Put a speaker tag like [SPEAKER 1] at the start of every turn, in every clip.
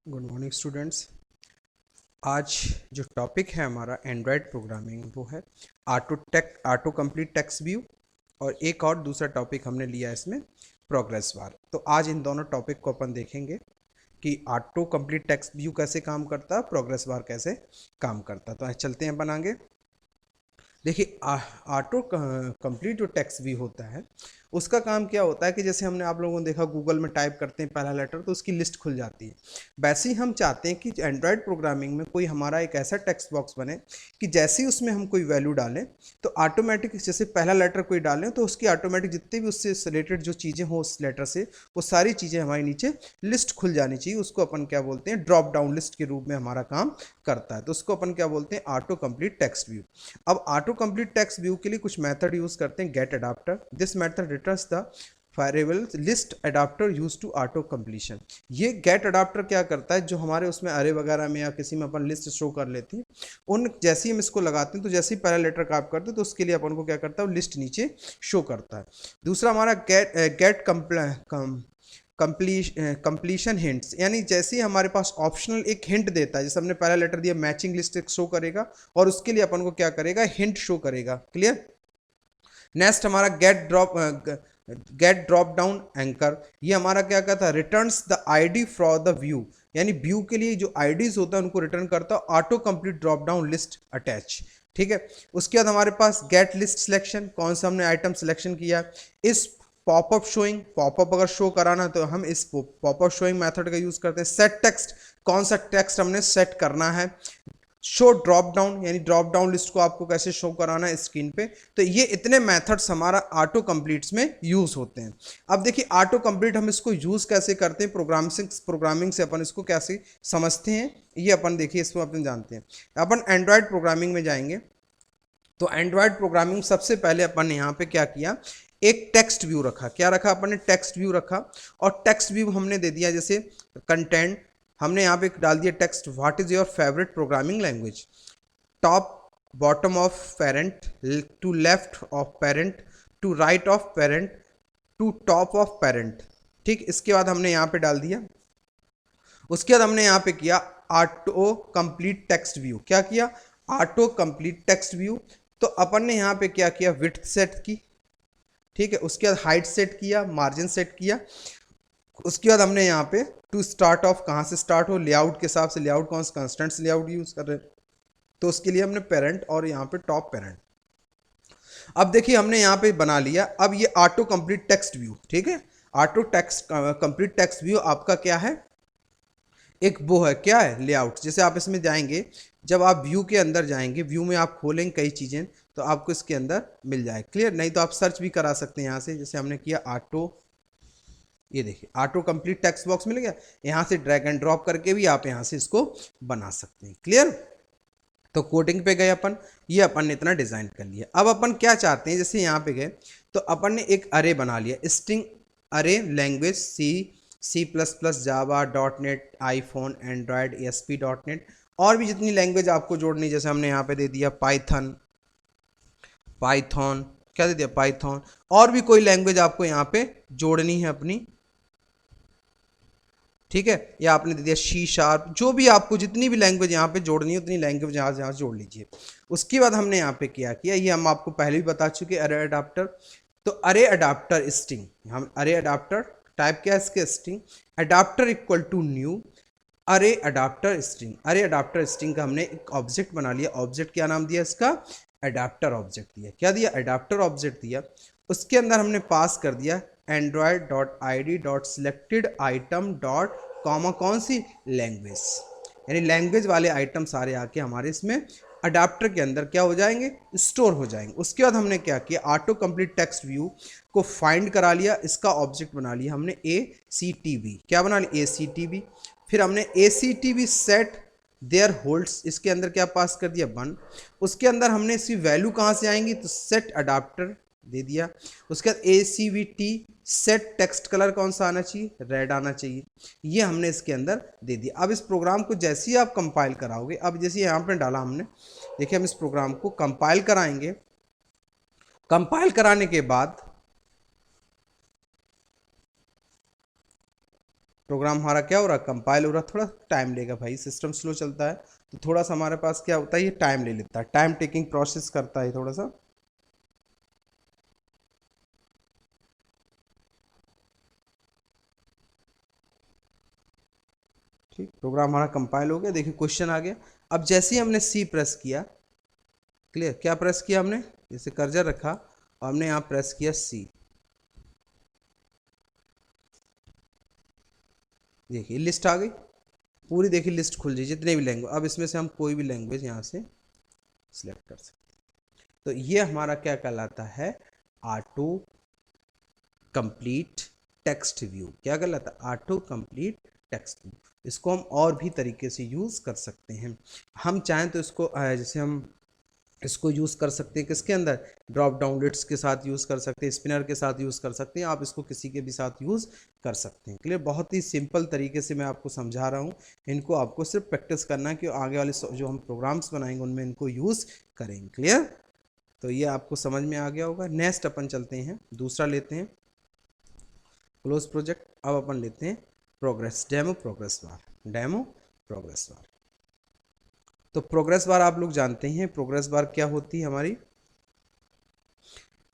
[SPEAKER 1] Good morning students. आज जो topic है हमारा एंड्रॉयड प्रोग्रामिंग वो है ऑटो कंप्लीट टेक्स्ट व्यू। और एक और दूसरा टॉपिक हमने लिया है इसमें प्रोग्रेस बार। तो आज इन दोनों टॉपिक को अपन देखेंगे कि ऑटो कंप्लीट टेक्स्ट व्यू कैसे काम करता है, प्रोग्रेस बार कैसे काम करता है। तो आज चलते हैं अपन आगे। देखिए, ऑटो कंप्लीट जो टेक्स्ट व्यू होता है उसका काम क्या होता है कि जैसे हमने आप लोगों ने देखा गूगल में टाइप करते हैं पहला लेटर तो उसकी लिस्ट खुल जाती है। वैसे ही हम चाहते हैं कि एंड्रॉयड प्रोग्रामिंग में कोई हमारा एक ऐसा टेक्स्ट बॉक्स बने कि जैसे ही उसमें हम कोई वैल्यू डालें तो ऑटोमेटिक, जैसे पहला लेटर कोई डालें तो उसकी ऑटोमेटिक जितने भी उससे रिलेटेड जो चीज़ें हो उस लेटर से वो सारी चीज़ें हमारे नीचे लिस्ट खुल जानी चाहिए। उसको अपन क्या बोलते हैं, ड्रॉप डाउन लिस्ट के रूप में हमारा काम करता है। तो उसको अपन क्या बोलते हैं, ऑटो कंप्लीट टेक्स्ट व्यू। अब ऑटो कंप्लीट टेक्स्ट व्यू के लिए कुछ मेथड यूज करते हैं, get adapter. This method returns the variable list adapter use to auto completion. ये गेट अडाप्टर क्या करता है, जो हमारे उसमें अरे वगैरह में या किसी में अपन लिस्ट शो कर लेती है, उन जैसे ही हम इसको लगाते हैं तो जैसे ही पहला लेटर काप करते हैं तो उसके लिए अपन को क्या करता है, लिस्ट नीचे शो करता है। दूसरा हमारा गेट कंप्लीशन हिंट्स, यानी जैसे ही हमारे पास ऑप्शनल एक हिंट देता है, जैसे हमने पहला लेटर दिया मैचिंग लिस्ट एक शो करेगा और उसके लिए अपन को क्या करेगा, हिंट शो करेगा। क्लियर। नेक्स्ट हमारा गेट ड्रॉप डाउन एंकर। ये हमारा क्या कहता है, returns the ID for the view, यानी व्यू के लिए जो आईडीज होता है उनको रिटर्न करता है auto complete drop down list attach. ठीक है। उसके बाद हमारे पास गेट लिस्ट सिलेक्शन, कौन सा हमने आइटम सिलेक्शन किया। इस पॉपअप शोइंग, पॉपअप अगर शो कराना तो हम इस पॉपअप शोइंग मेथड का यूज करते हैं। सेट टेक्स्ट, कौन सा टेक्स्ट हमने सेट करना है। शो ड्रॉप डाउन, यानी ड्रॉप डाउन लिस्ट को आपको कैसे शो कराना है स्क्रीन पे। तो ये इतने मेथड्स हमारा ऑटो कंप्लीट्स में यूज होते हैं। अब देखिए ऑटो कंप्लीट हम इसको यूज कैसे करते हैं, प्रोग्रामिंग से अपन इसको कैसे समझते हैं, ये अपन देखिए इसको अपन जानते हैं। अपन एंड्रॉयड प्रोग्रामिंग में जाएंगे तो एंड्रॉयड प्रोग्रामिंग सबसे पहले अपन ने यहाँ पे क्या किया, एक टेक्स्ट व्यू रखा। क्या रखा अपन ने, टेक्स्ट व्यू रखा। और टेक्स्ट व्यू हमने दे दिया जैसे कंटेंट, हमने यहाँ पे डाल दिया text, what is your favourite programming language. Top bottom of parent, to left of parent, to right of parent, to top of parent. ठीक, इसके बाद हमने यहाँ पे डाल दिया। उसके बाद हमने यहाँ पे किया ऑटो कंप्लीट टेक्स्ट व्यू। क्या किया, ऑटो कंप्लीट टेक्स्ट व्यू। तो अपन ने यहाँ पे क्या किया, विड्थ सेट की। ठीक है। उसके बाद हाइट सेट किया, मार्जिन सेट किया। उसके बाद हमने यहाँ पे टू स्टार्ट ऑफ, कहाँ से स्टार्ट हो, लेआउट के हिसाब से, लेआउट कौन सा कंस्टेंट्स लेआउट यूज कर रहे हैं, तो उसके लिए हमने पेरेंट और यहाँ पे टॉप पेरेंट। अब देखिए हमने यहाँ पे बना लिया। अब ये ऑटो कंप्लीट टेक्स्ट व्यू, ठीक है, auto text complete text view आपका क्या है, एक वो है, क्या है, लेआउट। जैसे आप इसमें जाएंगे, जब आप व्यू के अंदर जाएंगे, व्यू में आप खोलेंगे कई चीज़ें तो आपको इसके अंदर मिल जाए। क्लियर। नहीं तो आप सर्च भी करा सकते हैं यहाँ से, जैसे हमने किया ऑटो, ये देखिए ऑटो कंप्लीट टेक्स्ट बॉक्स मिल गया। यहाँ से ड्रैग एंड ड्रॉप करके भी आप यहाँ से इसको बना सकते हैं। क्लियर। तो कोडिंग पे गए अपन, ये अपन ने इतना डिजाइन कर लिया। अब अपन क्या चाहते हैं, जैसे यहाँ पे गए तो अपन ने एक अरे बना लिया, string array language C plus plus, Java, dot net, iPhone, Android, ASP dot net, और भी जितनी लैंग्वेज आपको जोड़नी, जैसे हमने यहाँ पे दे दिया पाइथन, पाइथन, क्या दे दिया, पाइथन। और भी कोई लैंग्वेज आपको यहाँ पे जोड़नी है अपनी, ठीक है, या आपने दे दिया सी शार्प, जो भी आपको जितनी भी लैंग्वेज यहाँ पे जोड़नी है उतनी लैंग्वेज यहाँ से जोड़ लीजिए। उसके बाद हमने यहाँ पे क्या किया, ये हम आपको पहले भी बता चुके, अरे अडाप्टर। तो अरे अडाप्टर स्ट्रिंग, हम अरे अडाप्टर टाइप किया इसके string, adapter equal to new array adapter string. Array adapter string का हमने एक ऑब्जेक्ट बना लिया। ऑब्जेक्ट क्या नाम दिया इसका, अडाप्टर ऑब्जेक्ट दिया। क्या दिया, अडाप्टर ऑब्जेक्ट दिया। उसके अंदर हमने पास कर दिया Android dot I D dot selected item dot comma, कौन सी, लैंग्वेज, यानी लैंग्वेज वाले आइटम सारे आके हमारे इसमें अडाप्टर के अंदर क्या हो जाएंगे, स्टोर हो जाएंगे। उसके बाद हमने क्या किया, ऑटो कंप्लीट टेक्स्ट व्यू को फाइंड करा लिया, इसका ऑब्जेक्ट बना लिया हमने ACTV। क्या बना लिया, ACTV। फिर हमने ACTV सेट देयर होल्ड्स, इसके अंदर क्या पास कर दिया, 1। उसके अंदर हमने इसकी वैल्यू कहाँ से आएंगी, तो सेट अडाप्टर दे दिया। उसके बाद ACVT सेट टेक्स्ट कलर कौन सा आना चाहिए, रेड आना चाहिए। ये हमने इसके अंदर दे दिया। अब इस प्रोग्राम को जैसे ही आप कंपाइल कराओगे, अब जैसे यहाँ पे डाला हमने, देखिए हम इस प्रोग्राम को कंपाइल कराएंगे। कंपाइल कराने के बाद प्रोग्राम हमारा क्या हो रहा है, कंपाइल हो रहा है। थोड़ा टाइम लेगा भाई, सिस्टम स्लो चलता है तो थोड़ा सा हमारे पास क्या होता है, ये टाइम ले लेता है, टाइम टेकिंग प्रोसेस करता है थोड़ा सा। ठीक, प्रोग्राम हमारा कंपाइल हो गया, देखिए क्वेश्चन आ गया। अब जैसे ही हमने सी प्रेस किया, क्लियर, क्या प्रेस किया हमने, जैसे कर्जर रखा और हमने यहाँ प्रेस किया सी, देखिए लिस्ट आ गई पूरी, देखिए लिस्ट खुल जाए जितने भी लैंग्वेज। अब इसमें से हम कोई भी लैंग्वेज यहाँ से सिलेक्ट कर सकते हैं। तो ये हमारा क्या कहलाता है, ऑटो कंप्लीट टेक्स्ट व्यू। क्या कहलाता है, ऑटो कंप्लीट टेक्स्ट व्यू। इसको हम और भी तरीके से यूज़ कर सकते हैं। हम चाहें तो इसको जैसे हम इसको यूज़ कर सकते हैं किसके अंदर, ड्रॉप डाउन लिस्ट्स के साथ यूज़ कर सकते हैं, स्पिनर के साथ यूज़ कर सकते हैं, आप इसको किसी के भी साथ यूज़ कर सकते हैं। क्लियर, बहुत ही सिंपल तरीके से मैं आपको समझा रहा हूँ। इनको आपको सिर्फ प्रैक्टिस करना है कि आगे वाले जो हम प्रोग्राम्स बनाएंगे उनमें इनको यूज़ करेंगे। क्लियर, तो ये आपको समझ में आ गया होगा। नेक्स्ट अपन चलते हैं, दूसरा लेते हैं क्लोज प्रोजेक्ट। अब अपन लेते हैं progress, demo progress bar, demo progress bar. तो प्रोग्रेस बार आप लोग जानते हैं, प्रोग्रेस बार क्या होती है हमारी,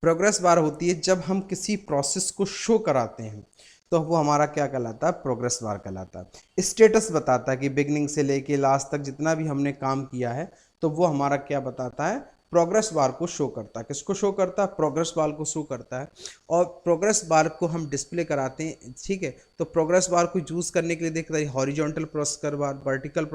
[SPEAKER 1] प्रोग्रेस बार होती है जब हम किसी प्रोसेस को शो कराते हैं तो वो हमारा क्या कहलाता है, प्रोग्रेस बार कहलाता है। स्टेटस बताता है कि बिगनिंग से लेके लास्ट तक जितना भी हमने काम किया है, तो वो हमारा क्या बताता है, प्रोग्रेस बार को शो करता है। किसको शो करता है, प्रोग्रेस बार को शो करता है। और प्रोग्रेस बार को हम डिस्प्ले कराते हैं, ठीक है। तो प्रोग्रेस बार को यूज़ करने के लिए देखते हैं हॉरिजॉन्टल प्रोसेसर बार, वर्टिकल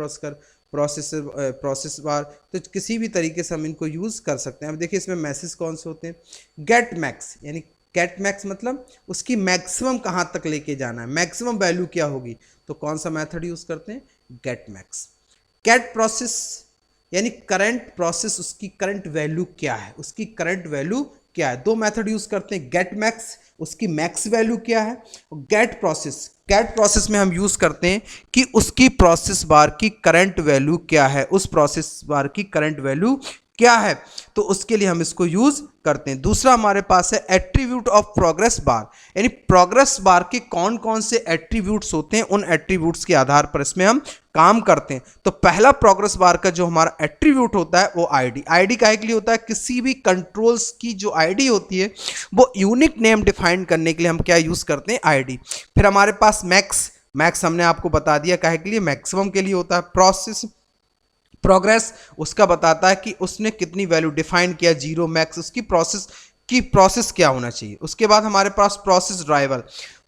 [SPEAKER 1] प्रोसेस बार, तो किसी भी तरीके से हम इनको यूज़ कर सकते हैं। अब देखिए इसमें मैसेज कौन से होते हैं, गेट मैक्स, यानी गेट मैक्स मतलब उसकी मैक्सिमम कहाँ तक लेके जाना है, मैक्सिमम वैल्यू क्या होगी, तो कौन सा मेथड यूज़ करते हैं, गेट मैक्स। गेट प्रोसेस यानी करंट प्रोसेस, उसकी करंट वैल्यू क्या है, उसकी करंट वैल्यू क्या है। दो मेथड यूज करते हैं, गेट मैक्स, उसकी मैक्स वैल्यू क्या है, और गेट प्रोसेस। गेट प्रोसेस में हम यूज करते हैं कि उसकी प्रोसेस बार की करंट वैल्यू क्या है, उस प्रोसेस बार की करंट वैल्यू क्या है, तो उसके लिए हम इसको यूज करते हैं। दूसरा हमारे पास है एट्रीब्यूट ऑफ प्रोग्रेस बार, यानी प्रोग्रेस बार के कौन कौन से एट्रीब्यूट्स होते हैं, उन एट्रीब्यूट्स के आधार पर इसमें हम काम करते हैं। तो पहला प्रोग्रेस बार का जो हमारा एट्रीब्यूट होता है वो आईडी। आईडी काहे के लिए होता है, किसी भी कंट्रोल्स की जो आईडी होती है वो यूनिक नेम डिफाइन करने के लिए हम क्या यूज करते हैं, आईडी। फिर हमारे पास मैक्स, मैक्स हमने आपको बता दिया काहे के लिए, मैक्सिमम के लिए होता है। प्रोसेस प्रोग्रेस उसका बताता है कि उसने कितनी वैल्यू डिफाइन किया, जीरो मैक्स, उसकी प्रोसेस क्या होना चाहिए। उसके बाद हमारे पास प्रोसेस ड्राइवर।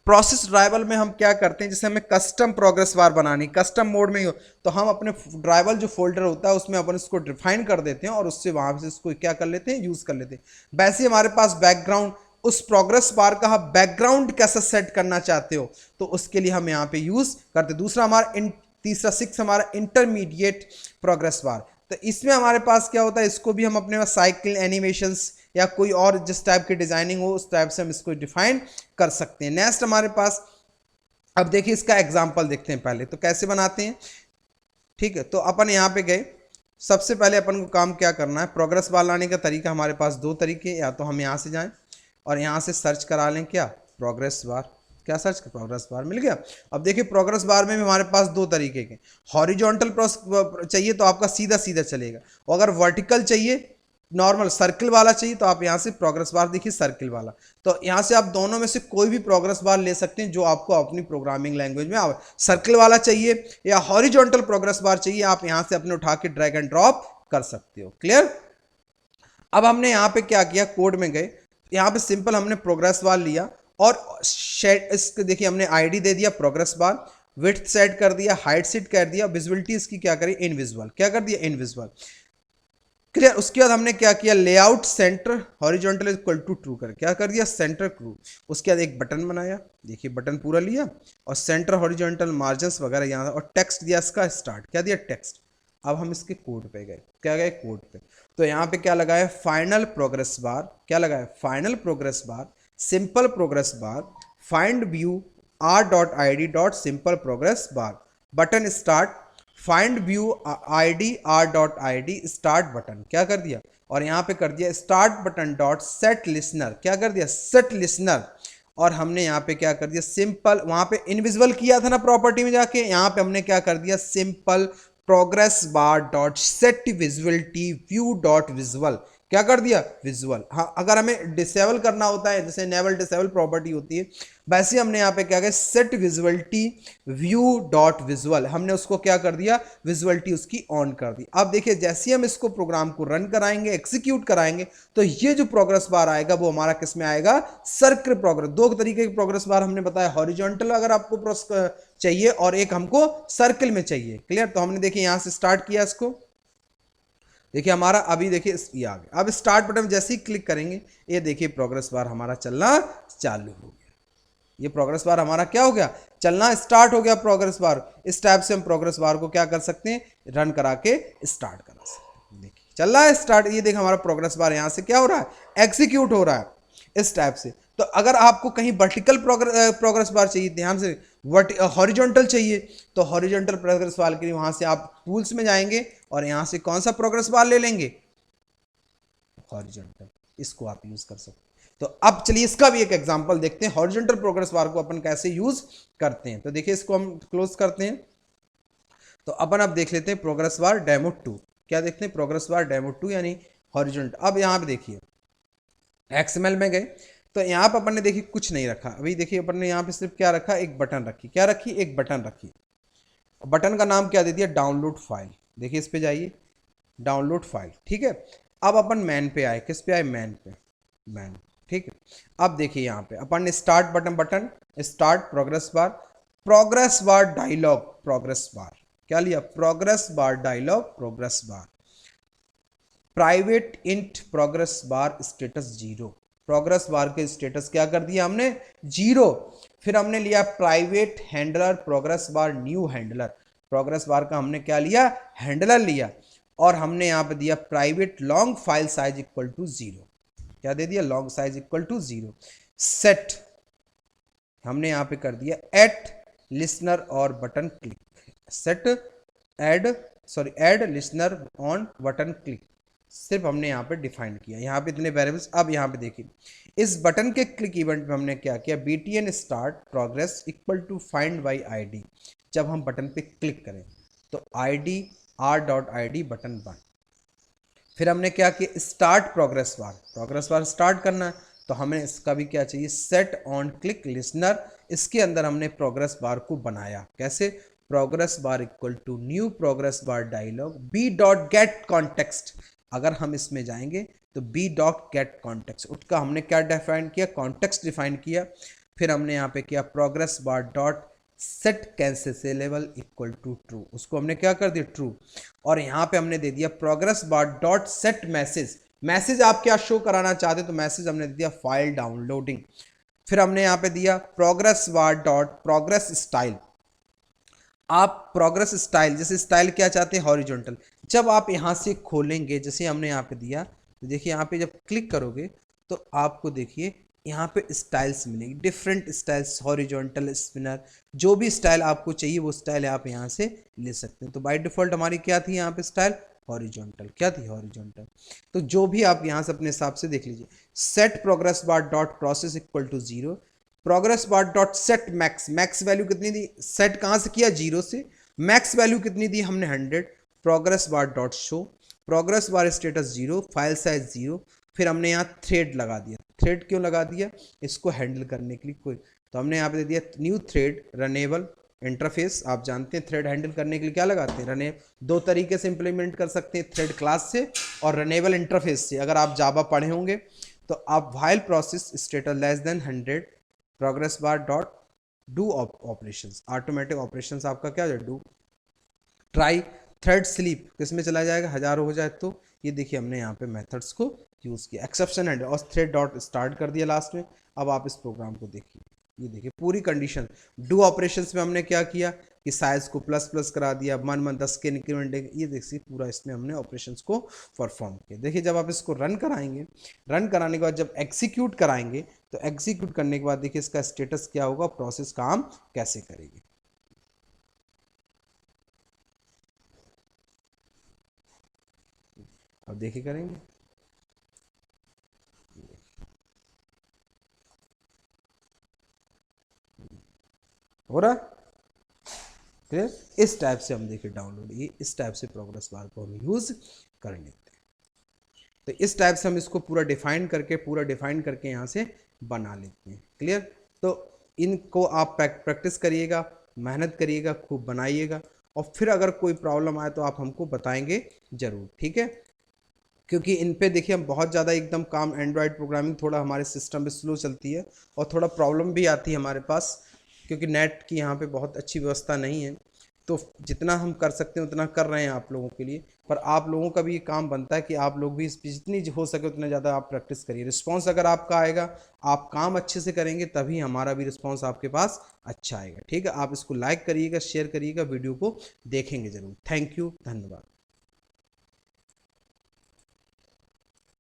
[SPEAKER 1] प्रोसेस ड्राइवर में हम क्या करते हैं, जैसे हमें कस्टम प्रोग्रेस बार बनानी, कस्टम मोड में ही हो तो हम अपने ड्राइवर जो फोल्डर होता है उसमें अपन इसको डिफाइन कर देते हैं और उससे वहां से इसको क्या कर लेते हैं, यूज कर लेते हैं। वैसे हमारे पास बैकग्राउंड, उस प्रोग्रेस बार का आप बैकग्राउंड कैसा सेट करना चाहते हो तो उसके लिए हम यहाँ पे यूज करते हैं। दूसरा हमारा तीसरा 6 हमारा इंटरमीडिएट प्रोग्रेस बार। तो इसमें हमारे पास क्या होता है, इसको भी हम अपने साइकिल एनिमेशंस या कोई और जिस टाइप की डिजाइनिंग हो उस टाइप से हम इसको डिफाइन कर सकते हैं। नेक्स्ट हमारे पास, अब देखिए इसका एग्जांपल देखते हैं पहले, तो कैसे बनाते हैं, ठीक है। तो अपन यहाँ पे गए, सबसे पहले अपन को काम क्या करना है, प्रोग्रेस बार लाने का तरीका हमारे पास दो तरीके, या तो हम यहाँ से जाएं और यहाँ से सर्च करा लें क्या, प्रोग्रेस बार। क्या सर्च कर, प्रोग्रेस बार मिल गया। अब देखिए प्रोग्रेस बार में भी हमारे पास दो तरीके के, हॉरिजॉन्टल चाहिए तो आपका सीधा सीधा चलेगा, और अगर वर्टिकल चाहिए, नॉर्मल सर्किल वाला चाहिए तो आप यहाँ से प्रोग्रेस बार देखिए सर्किल वाला। तो यहाँ से आप दोनों में से कोई भी प्रोग्रेस बार ले सकते हैं जो आपको अपनी प्रोग्रामिंग लैंग्वेज में आवे। सर्किल वाला चाहिए या हॉरिजॉन्टल प्रोग्रेस बार चाहिए, आप यहाँ से अपने उठा के ड्रैग एंड ड्रॉप कर सकते हो। क्लियर। अब हमने यहाँ पे क्या किया, कोड में गए, यहाँ पे सिंपल हमने प्रोग्रेस बार लिया और इसके देखिए हमने आईडी दे दिया प्रोग्रेस बार, विड्थ सेट कर दिया, हाइट सेट कर दिया, विजिबिलिटी इसकी क्या करी, इनविजिबल, क्या कर दिया, इनविजिबल। क्लियर। उसके बाद हमने क्या किया, layout centre horizontal equal to true कर क्या कर दिया, सेंटर ट्रू। उसके बाद एक बटन बनाया, देखिए बटन पूरा लिया और सेंटर हॉरिजॉन्टल मार्जिन वगैरह यहाँ, और टेक्स्ट दिया इसका स्टार्ट, क्या दिया, टेक्स्ट। अब हम इसके कोड पे गए, क्या गए, कोड पे। तो यहाँ पे क्या लगाया, फाइनल प्रोग्रेस बार, क्या लगाया, final progress bar, simple progress bar, find view r.id.सिंपल progress bar, button start, find view id r.id start button, क्या कर दिया, और यहाँ पे कर दिया start button dot set listener, क्या कर दिया, सेट लिसनर। और हमने यहाँ पे क्या कर दिया सिंपल, वहां पे इनविजिबल किया था ना प्रॉपर्टी में जाके, यहाँ पे हमने क्या कर दिया simple progress bar dot set visuality view dot visual, क्या कर दिया विजुअल। हाँ, अगर हमें डिसेबल करना होता है जैसे इनेबल डिसेबल प्रॉपर्टी होती है, वैसे हमने यहाँ पे क्या किया set visuality view dot visual, हमने उसको क्या कर दिया विजुअलिटी उसकी ऑन कर दी। अब देखिए जैसे ही हम इसको प्रोग्राम को रन कराएंगे एग्जीक्यूट कराएंगे तो ये जो प्रोग्रेस बार आएगा वो हमारा किस में आएगा सर्कल प्रोग्रेस। दो तरीके के प्रोग्रेस बार हमने बताया, हॉरिजॉन्टल अगर आपको चाहिए और एक हमको सर्कल में चाहिए। क्लियर, तो हमने देखिए यहां से स्टार्ट किया इसको, देखिए हमारा अभी देखिए ये आ गया। अब स्टार्ट बटन जैसे ही क्लिक करेंगे ये देखिए प्रोग्रेस बार हमारा चलना चालू हो गया। ये प्रोग्रेस बार हमारा क्या हो गया चलना स्टार्ट हो गया प्रोग्रेस बार। इस टाइप से हम प्रोग्रेस बार को क्या कर सकते हैं रन करा के स्टार्ट करा सकते हैं। देखिए चल रहा है स्टार्ट, ये देखिए हमारा प्रोग्रेस बार यहां से क्या हो रहा है एग्जीक्यूट हो रहा है इस टाइप से। तो अगर आपको कहीं वर्टिकल प्रोग्रेस बार चाहिए, ध्यान से हॉरिजॉन्टल चाहिए, तो हॉरिजॉन्टल प्रोग्रेस बार के लिए वहां से आप टूल्स में जाएंगे और यहां से कौन सा प्रोग्रेस बार ले लेंगे हॉरिजॉन्टल, इसको आप यूज कर सकते हैं। तो अब चलिए इसका भी एक एग्जांपल देखते हैं हॉरिजॉन्टल प्रोग्रेस बार को अपन कैसे यूज करते हैं। तो देखिए इसको हम क्लोज करते हैं। तो अपन अब देख लेते हैं प्रोग्रेस बार डेमो 2, क्या देखते हैं प्रोग्रेस बार डेमो 2 यानी हॉरिजॉन्टल। अब यहाँ पे देखिए एक्सएमएल में गए तो यहाँ पर अपन ने देखिए कुछ नहीं रखा, अभी देखिए अपन ने यहाँ पे सिर्फ क्या रखा एक बटन रखी, क्या रखी एक बटन रखी। बटन का नाम क्या दे दिया डाउनलोड फाइल, देखिए इस पे जाइए डाउनलोड फाइल, ठीक है। अब अपन मैन पे आए, किस पे आए मैन पे, मैन, ठीक है। अब देखिए यहाँ पे अपन ने start button, button start progress bar dialog progress bar, क्या लिया progress bar dialog progress bar, private int progress bar status zero, progress bar के स्टेटस क्या कर दिया हमने जीरो। फिर हमने लिया private handler progress bar new handler, progress bar का हमने क्या लिया हैंडलर लिया। और हमने यहां पे दिया private long file size equal to zero, क्या दे दिया long size equal to zero. Set हमने यहां पे कर दिया एट लिसनर और button click, set add add listener on button click, सिर्फ हमने यहाँ पे डिफाइन किया, यहाँ पे इतने वेरिएबल्स। अब यहाँ पे देखिए इस बटन के क्लिक इवेंट में हमने क्या किया btn start progress equal to find by ID, जब हम बटन पे क्लिक करें तो आईडी r.id बटन बन। फिर हमने क्या किया स्टार्ट प्रोग्रेस बार स्टार्ट करना है तो हमें इसका भी क्या चाहिए सेट ऑन क्लिक लिसनर, इसके अंदर हमने प्रोग्रेस बार को बनाया कैसे progress bar equal to new progress bar dialog B dot get context. अगर हम इसमें जाएंगे तो बी डॉट गेट कॉन्टेक्स्ट, उसका हमने क्या डिफाइन किया कॉन्टेक्स्ट डिफाइन किया। फिर हमने यहाँ पे किया progress bar dot set cancellable equal to true, उसको हमने क्या कर दिया ट्रू। और यहाँ पे हमने दे दिया progress bar dot set message, message आप क्या शो कराना चाहते तो मैसेज हमने दे दिया फाइल डाउनलोडिंग। फिर हमने यहाँ पे दिया progress bar dot progress style, आप प्रोग्रेस स्टाइल जैसे स्टाइल क्या चाहते हैं हॉरिजॉन्टल, जब आप यहाँ से खोलेंगे जैसे हमने यहाँ पे दिया तो देखिए यहाँ पे जब क्लिक करोगे तो आपको देखिए यहाँ पे स्टाइल्स मिलेंगे डिफरेंट स्टाइल्स हॉरिजॉन्टल स्पिनर, जो भी स्टाइल आपको चाहिए वो स्टाइल आप यहाँ से ले सकते हैं। तो बाय डिफॉल्ट हमारी क्या थी यहाँ पे स्टाइल हॉरिजॉन्टल, क्या थी हॉरिजॉन्टल। तो जो भी आप यहाँ से अपने हिसाब से देख लीजिए set progress bar dot process equal to zero, progress bar dot set max, max value कितनी दी सेट कहाँ से किया जीरो से, मैक्स वैल्यू कितनी दी हमने 100, progress bar dot show progress bar status zero file size zero. फिर हमने यहाँ थ्रेड लगा दिया, थ्रेड क्यों लगा दिया इसको हैंडल करने के लिए कोई, तो हमने यहाँ पे दे दिया न्यू थ्रेड रनेबल इंटरफेस, आप जानते हैं थ्रेड हैंडल करने के लिए क्या लगाते हैं रने, दो तरीके से इंप्लीमेंट कर सकते हैं थ्रेड क्लास से और रनेबल इंटरफेस से। अगर आप जावा पढ़े होंगे तो आप while process status less than 100 progress bar dot do operations, automatic operations आपका क्या है डू। ट्राई थ्रेड स्लीप किस में चला जाएगा हजारों हो जाए तो, ये देखिए हमने यहाँ पे मेथड्स को यूज़ किया एक्सेप्शन एंड और थ्रेड डॉट स्टार्ट कर दिया लास्ट में। अब आप इस प्रोग्राम को देखिए, ये देखिए पूरी कंडीशन डू ऑपरेशंस में हमने क्या किया कि साइज को प्लस प्लस करा दिया, मन 10 के इंक्रीमेंट, ये देखिए पूरा इसमें हमने ऑपरेशंस को परफॉर्म किया। देखिए जब आप इसको रन कराएंगे, रन कराने के बाद जब एग्जीक्यूट कराएंगे तो एग्जीक्यूट करने के बाद देखिए इसका स्टेटस क्या होगा, प्रोसेस काम कैसे करेगी। अब देखिए करेंगे हो रहा है क्लियर। इस टाइप से हम देखिए डाउनलोड, ये इस टाइप से प्रोग्रेस बार को हम यूज कर लेते हैं। तो इस टाइप से हम इसको पूरा डिफाइन करके यहाँ से बना लेते हैं क्लियर। तो इनको आप प्रैक्टिस करिएगा, मेहनत करिएगा, खूब बनाइएगा, और फिर अगर कोई प्रॉब्लम आए तो आप हमको बताएंगे ज़रूर, ठीक है। क्योंकि इन पे देखिए हम बहुत ज़्यादा एकदम काम, एंड्रॉयड प्रोग्रामिंग थोड़ा हमारे सिस्टम पे स्लो चलती है और थोड़ा प्रॉब्लम भी आती है हमारे पास, क्योंकि नेट की यहाँ पे बहुत अच्छी व्यवस्था नहीं है। तो जितना हम कर सकते हैं उतना कर रहे हैं आप लोगों के लिए, पर आप लोगों का भी ये काम बनता है कि आप लोग भी इस पे जितनी हो सके उतना ज़्यादा आप प्रैक्टिस करिए। रिस्पॉन्स अगर आपका आएगा, आप काम अच्छे से करेंगे, तभी हमारा भी रिस्पॉन्स आपके पास अच्छा आएगा, ठीक है। आप इसको लाइक करिएगा, शेयर करिएगा, वीडियो को देखेंगे ज़रूर। थैंक यू, धन्यवाद।